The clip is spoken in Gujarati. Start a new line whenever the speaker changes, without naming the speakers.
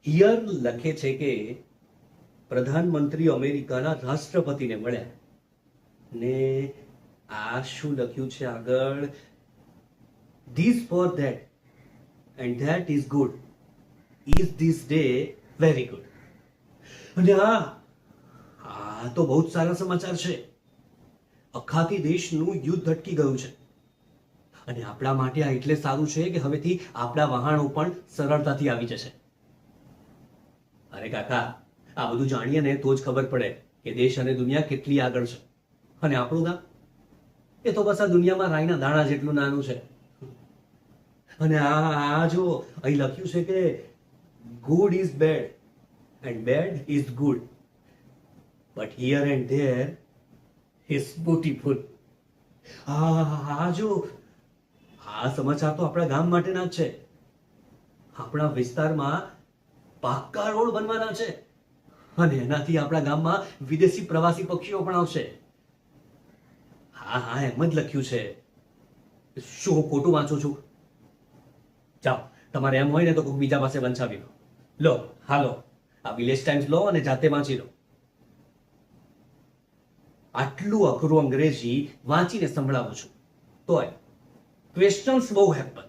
હિયર લખે છે કે પ્રધાનમંત્રી અમેરિકાના રાષ્ટ્રપતિને મળ્યા ને આ શું લખ્યું છે આગળ, this for that and that is good, is this day very good. અને આ તો બહુ જ સારા સમાચાર છે. અખાતી દેશનું યુદ્ધ અટકી ગયું છે અને આપણા માટે આ એટલે સારું છે કે હવેથી આપણા વહાણો પણ સરળતાથી આવી જશે. અરે કાકા, આ બધું જાણીએ ને તો જ ખબર પડે કે દેશ અને દુનિયા કેટલી આગળ છે. અને આપણું ગામ એ તો બસ આ દુનિયામાં રાઈના દાણા જેટલું નાનું છે. અને આ જો અહીં લખ્યું છે કે good is bad and bad is good, but here and there is beautiful. આ જો આ સમાચાર તો આપણા ગામ માટેના જ છે. આપણા વિસ્તારમાં પાક્કા રોડ બનવાના છે અને એનાથી આપણા ગામમાં વિદેશી પ્રવાસી પક્ષીઓ પણ આવશે. હા એમ જ લખ્યું છે. શું હું ખોટું વાંચું છું? જાઓ, તમારે એમ હોય ને તો કોઈ બીજા પાસે વંચાવી લો. લો હાલો, આ વિલેજ ટાઈમ્સ લો અને જાતે વાંચી લો. આટલું અઘરું અંગ્રેજી વાંચીને સંભળાવું છું તોય ક્વેશ્ચન્સ બહુ હેપન.